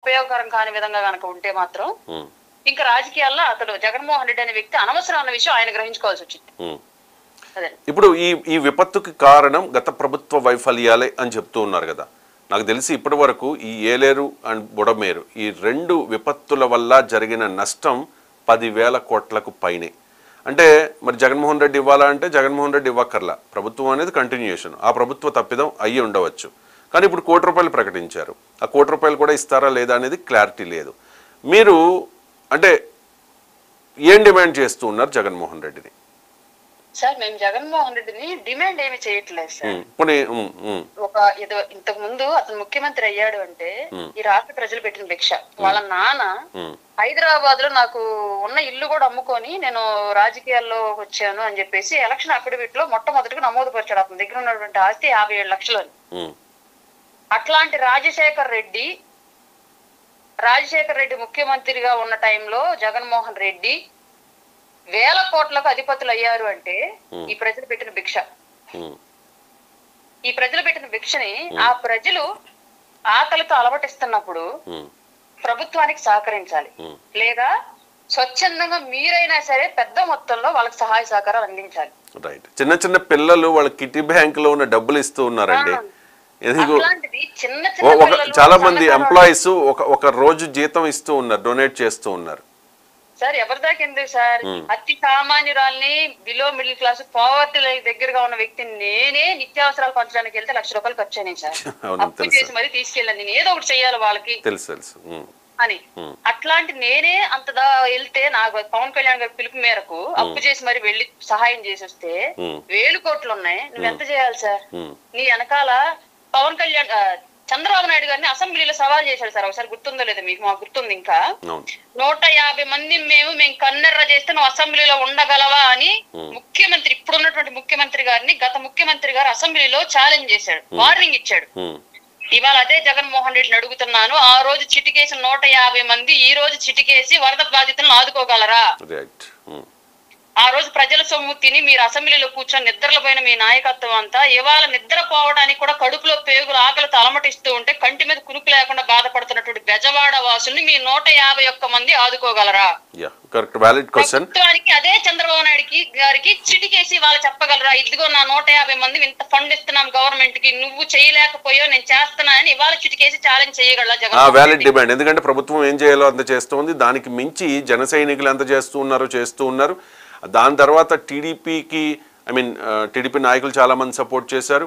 ఉపయోగకరం కాని విధంగా గనక ఉంటే మాత్రం ఇంకా రాజకీయాల్లో అతడు జగన్మోహన్ రెడ్డి అనే వ్యక్తి అనవసరం అన్న విషయం ఆయన గ్రహించుకోవాల్సి వచ్చింది. ఇప్పుడు ఈ విపత్తుకి కారణం గత ప్రభుత్వ వైఫల్యాలే అని చెప్తూ ఉన్నారు కదా. నాకు తెలిసి ఇప్పటి వరకు ఈ ఏలేరు అండ్ బుడమేరు ఈ రెండు విపత్తుల వల్ల జరిగిన నష్టం 10,000 కోట్లకు పైనే. అంటే మరి జగన్మోహన్ రెడ్డి ఇవ్వాలా అంటే జగన్మోహన్ రెడ్డి ఇవ్వక్కర్లా, ప్రభుత్వం అనేది కంటిన్యూషన్, ఆ ప్రభుత్వ తప్పిదం అయ్యి ఉండవచ్చు. కానీ ఇప్పుడు ₹1 ప్రకటించారు, ఆ ₹1 కూడా ఇస్తారా లేదా అనేది క్లారిటీ లేదు. మీరు అంటే ఏం డిమాండ్ చేస్తూ ఉన్నారు జగన్మోహన్ రెడ్డిని? సార్ మేము జగన్మోహన్ రెడ్డిని డిమాండ్ ఏమి చేయట్లేదు సార్. ఒక ఇంతకు ముందు అతను ముఖ్యమంత్రి అయ్యాడు అంటే ఈ రాష్ట్ర ప్రజలు పెట్టిన భిక్ష. వాళ్ళ నాన్న హైదరాబాద్ లో నాకు ఉన్న ఇల్లు కూడా అమ్ముకొని నేను రాజకీయాల్లో వచ్చాను అని చెప్పేసి ఎలక్షన్ అఫిడవిట్ లో మొట్టమొదటిగా నమోదు పరిచాడు. అతని దగ్గర ఉన్నటువంటి ఆస్తి 57 లక్షలు అని. అట్లాంటి రాజశేఖర్ రెడ్డి ముఖ్యమంత్రిగా ఉన్న టైంలో జగన్మోహన్ రెడ్డి 1000 కోట్లకు అధిపతులు అయ్యారు అంటే ఈ ప్రజలు పెట్టిన భిక్ష. ఈ ప్రజలు పెట్టిన భిక్షని ఆ ప్రజలు ఆకలితో అలవటిస్తున్నప్పుడు ప్రభుత్వానికి సహకరించాలి, లేదా స్వచ్ఛందంగా మీరైనా సరే పెద్ద మొత్తంలో వాళ్ళకి సహాయ సహకారాలు అందించాలి. రైట్. చిన్న చిన్న పిల్లలు వాళ్ళ కిటీ బ్యాంక్ లో ఉన్న డబ్బులు ఇస్తూ ఉన్నారండి. చాలా మంది ఎంప్లాయీస్ ఒక రోజు జీతం ఇస్తూ ఉన్నారు, డొనేట్ చేస్తూ ఉన్నారు. సార్ ఎవరి దాకా ఎందుకు సార్, అతి సామాన్యురాల్ని, బిలో మిడిల్ క్లాస్, పావర్టీ దగ్గరగా ఉన్న వ్యక్తిని నేనే నిత్యావసరాలు పంచడానికి వెళ్తే ₹1,00,000 ఖర్చు అయినాయి సార్. అప్పు చేసి మరీ తీసుకెళ్ళాను, నేను ఏదో ఒకటి చెయ్యాలి వాళ్ళకి అని. అట్లాంటి నేనే అంతదా వెళ్తే నాకు పవన్ కళ్యాణ్ గారి పిలుపు మేరకు అప్పు చేసి మరి వెళ్ళి సహాయం చేసి వస్తే 1000 కోట్లు ఉన్నాయి, నువ్వెంత చేయాలి సార్? నీ వెనకాల పవన్ కళ్యాణ్ చంద్రబాబు నాయుడు గారిని అసెంబ్లీలో సవాల్ చేశాడు సార్, ఒకసారి గుర్తుందో లేదో మీకు? మాకు గుర్తుంది. ఇంకా 150 మంది మేము కన్నెర్ర చేస్తే నువ్వు అసెంబ్లీలో ఉండగలవా అని ముఖ్యమంత్రి, ఇప్పుడున్నటువంటి ముఖ్యమంత్రి గారిని గత ముఖ్యమంత్రి గారు అసెంబ్లీలో ఛాలెంజ్ చేశాడు, వార్నింగ్ ఇచ్చాడు. ఇవాళ అదే జగన్మోహన్ రెడ్డిని అడుగుతున్నాను, ఆ రోజు చిటికేసి 150 మంది ఈ రోజు చిటికేసి వరద బాధితులను ఆదుకోగలరా? ఆ రోజు ప్రజల సొమ్ము తిని మీరు అసెంబ్లీలో కూర్చొని నిద్రలో పోయిన మీ నాయకత్వం అంతా ఇవాళ నిద్రపోవడానికి కూడా కడుపులో పేగులు ఆకలితో అలమటిస్తూ ఉంటే కంటి మీద కునుకు లేకుండా బాధపడుతున్నటువంటి బెజవాడ వాసుల్ని మీ 151 మంది ఆదుకోగలరా? ప్రభుత్వానికి అదే చంద్రబాబు నాయుడు గారికి చిటికేసి వాళ్ళు చెప్పగలరా, ఇదిగో నా 150 మంది ఇంత ఫండ్ ఇస్తున్నాం గవర్నమెంట్ కి, నువ్వు చేయలేకపోయో నేను చేస్తున్నానని ఇవాళ చిటికేసి ఛాలెంజ్ చేయగలరా జగన్? డిమాండ్. ఎందుకంటే ప్రభుత్వం ఏం చేయాలో అంత చేస్తుంది, దానికి మించి జన సైనికులు ఎంత చేస్తూ ఉన్నారు. దాని తర్వాత టీడీపీ నాయకులు చాలామంది సపోర్ట్ చేశారు.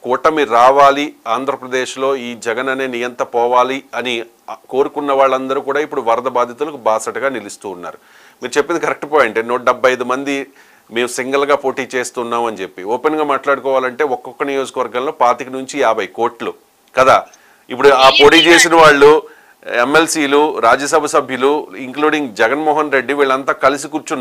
కూటమి రావాలి ఆంధ్రప్రదేశ్లో, ఈ జగన్ అనే నియంత పోవాలి అని కోరుకున్న వాళ్ళందరూ కూడా ఇప్పుడు వరద బాధితులకు బాసటగా నిలుస్తూ ఉన్నారు. మీరు చెప్పింది కరెక్ట్ పాయింట్. 175 మంది మేము సింగిల్గా పోటీ చేస్తున్నాం అని చెప్పి ఓపెన్గా మాట్లాడుకోవాలంటే ఒక్కొక్క నియోజకవర్గంలో 25 నుంచి 50 కోట్లు కదా. ఇప్పుడు ఆ పోటీ చేసిన వాళ్ళు ఎమ్మెల్సీలు, రాజ్యసభ సభ్యులు, ఇంక్లూడింగ్ జగన్మోహన్ రెడ్డి, వీళ్ళంతా కలిసి కూర్చున్నారు.